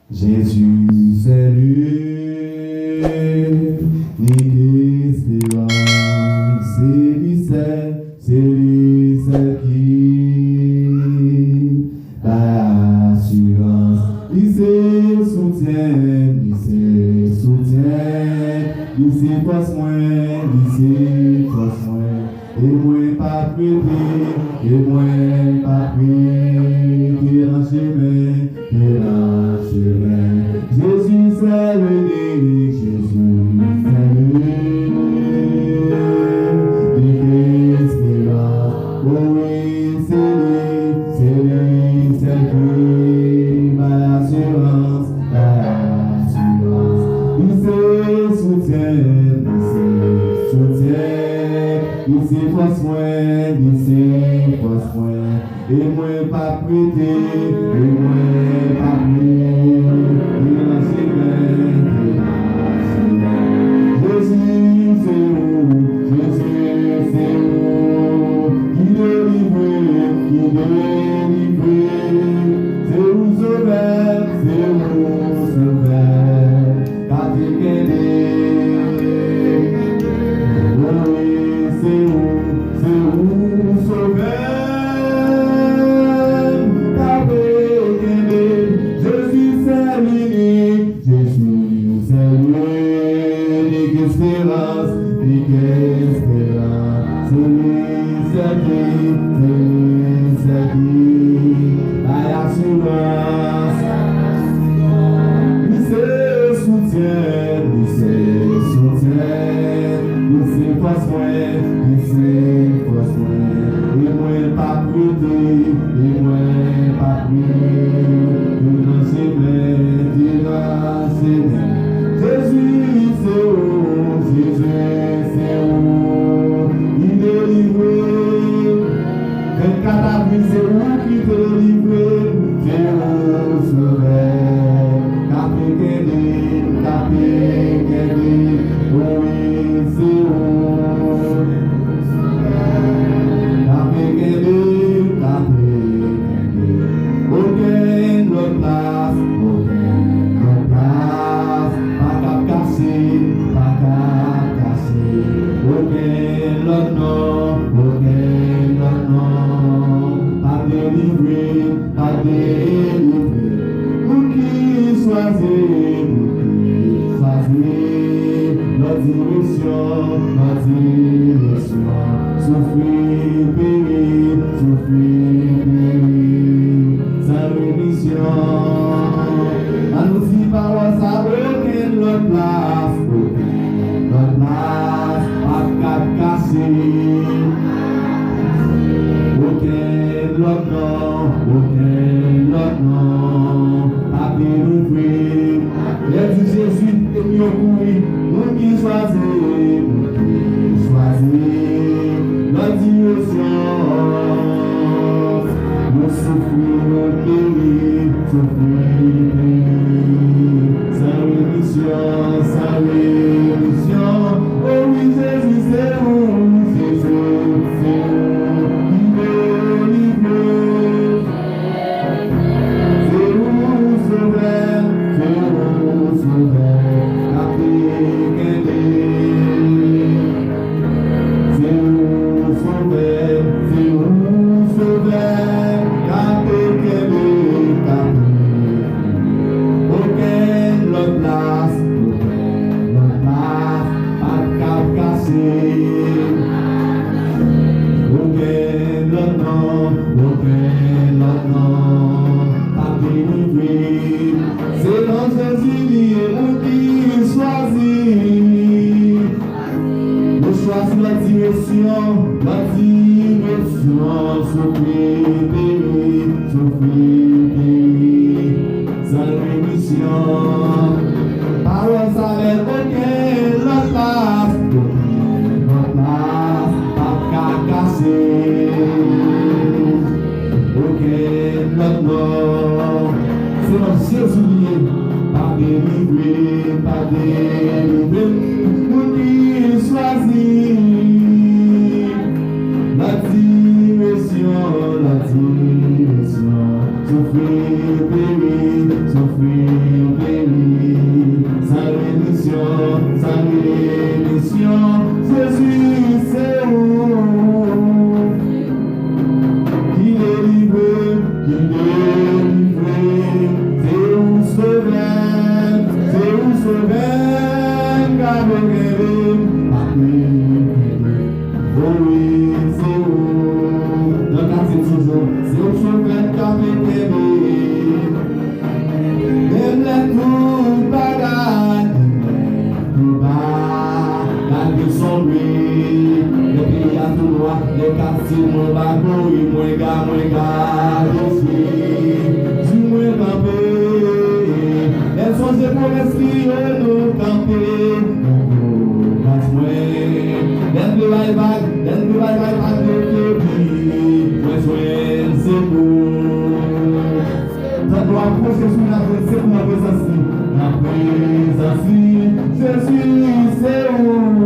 Jésus, c'est lui, ni espérance, c'est lui, c'est qui, l'assurance, il se soutient, il se force moins, et moi pas prêté, qui en chemin. Jésus c'est l'unique, Jésus c'est l'unique, l'espérance, oh oui c'est lui, ma assurance, il se soutient, il se force moins, et moi pas prêté, Souffrir, les quartiers, mon bateau, moi gars, ici, dis-moi camper, elles sont des promesses qui nous camper, then we vai fazer mas c'est beau. Tanto a consciência na frente, uma vez assim, Jesus seu.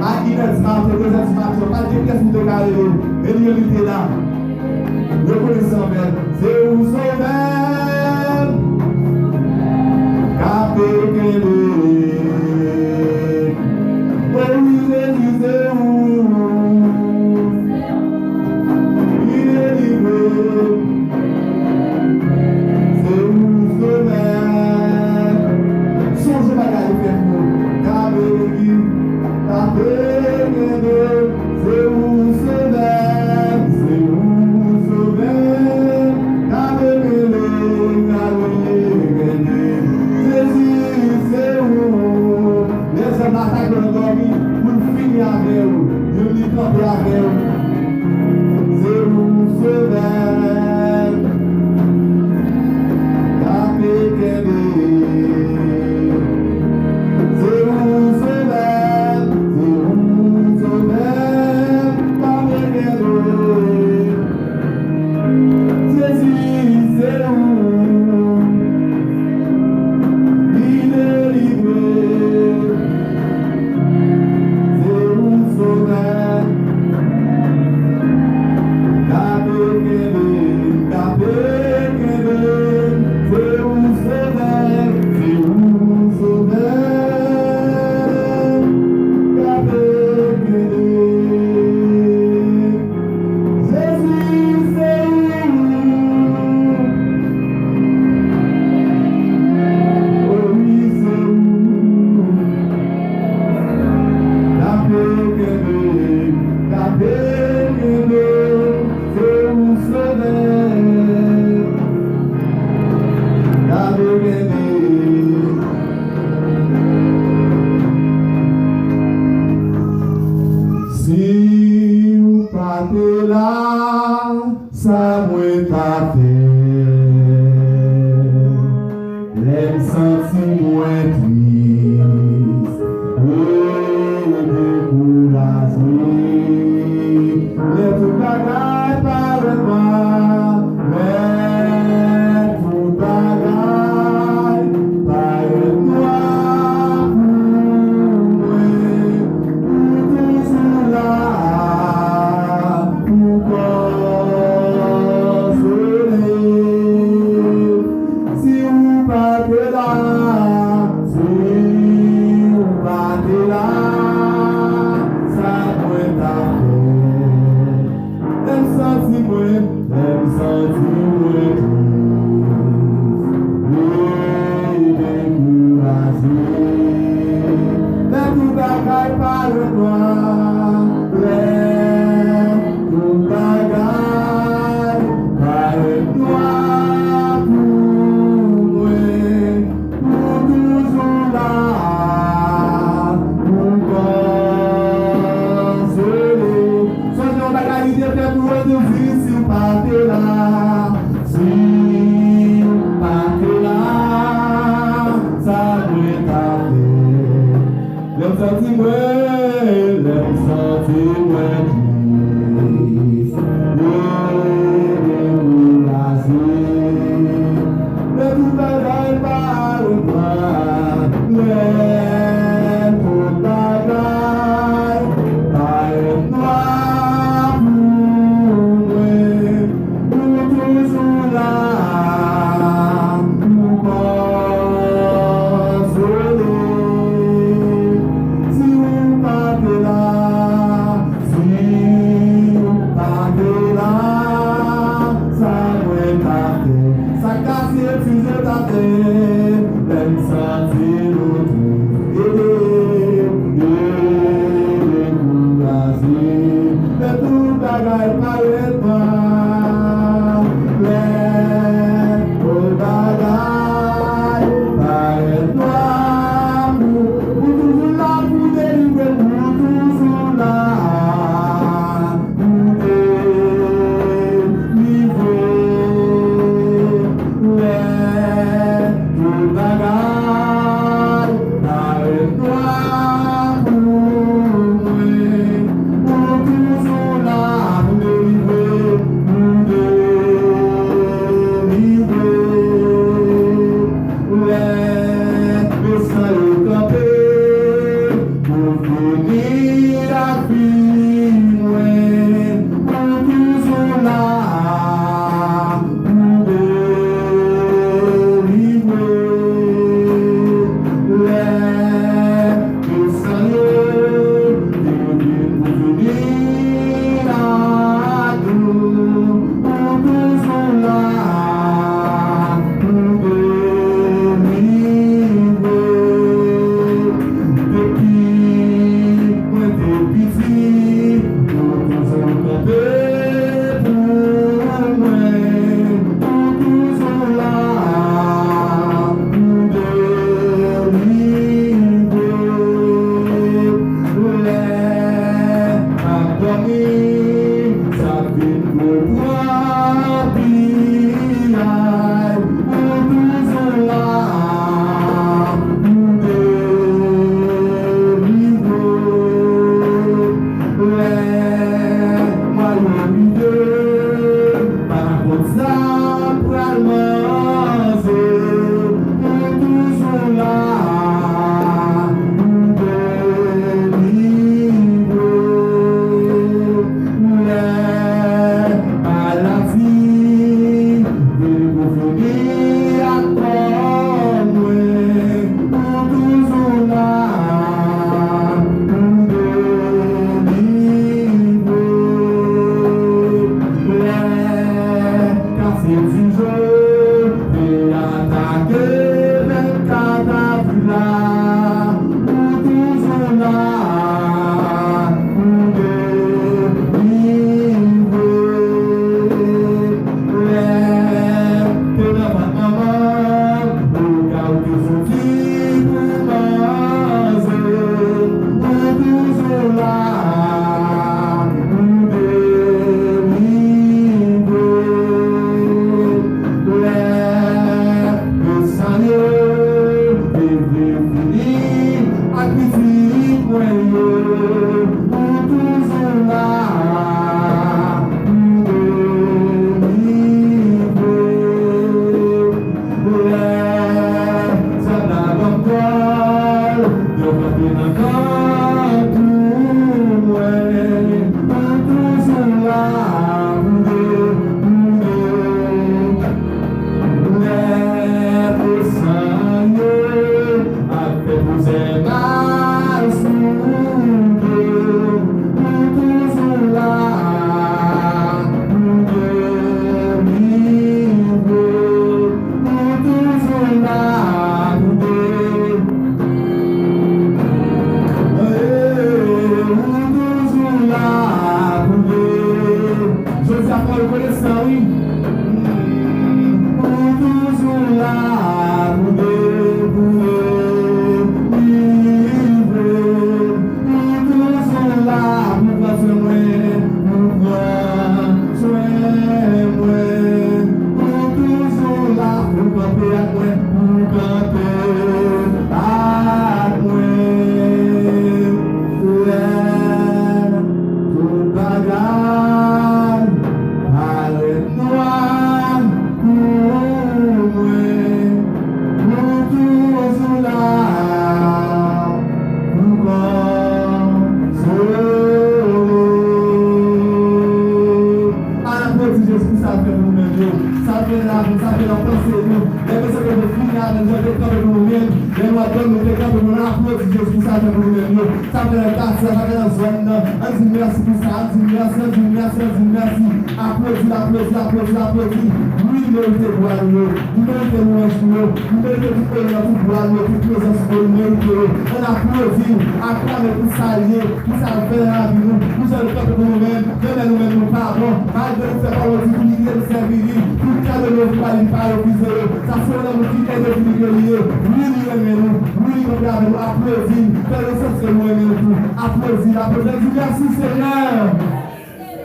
Aqui na desmarca, depois da desmarca, só faz tempo que assim tocar ele. réalité là. Reconnaissant vers c'est où sauveur. Capé Kébé. C'est où. Il est livré. C'est où sauveur. Songe bagaille faire nous. Capé Kébé. C'est où sauveur. C'est où sauveur. Capé Kébé. Jésus, c'est où. Les hommes attaquent le dormi pour finir avec vous. Je dis camper avec vous. C'est où sauveur. Capé Kébé. C'est où sauveur. C'est où sauveur. Capé Kébé. Jésus, c'est où. Il est livré. C'est où sauveur. Capé Kébé. Capé Kébé. C'est où sauveur. C'est où sauveur. Capé Kébé. Jésus, c'est où. Oh oui, c'est où. Capé Kébé. Capé Kébé. C'est où sauveur. Capé Kébé. Si ou partez là, ça m'a pas fait. Les sentis moins tristes et découragés. Les tout bagailles par moi, les tout bagailles par moi. Toujours là pour consoler. Si vous partez là, si vous partez là, ça peut t'appeler. Même senti moins découragé. Les tout bagailles par moi, les tout bagailles par moi pour moi, pour toujours là, pour consoler. Soyons bagailles de faire pour de vie si vous partez là, si vous partez là, ça doit t'appeler. Les sentiments tristes, découragés. Les tout bagailles par moi, les tout bagailles par moi pour toujours là, pour consoler. Si vous partez là, si vous partez là, ça doit t'appeler. Ça casse et tu je t'appelle. Même sentir l'autre. Découragé. Mais tout bagaille par moi. Les tout bagaille par toi. Pour toujours là, pour délivrer, pour toujours là, pour délivrer. Les tout bagaille par toi, pour moi, pour toujours là, pour délivrer, pour délivrer. Les messages campés pour finir la vie, pour petit moyen, pour toujours là, pour délivrer. Ça n'a pas peur, de frapper dans le corps pour moi, pour toujours là, pour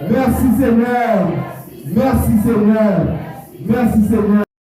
Merci Seigneur. Merci Seigneur. Merci Seigneur.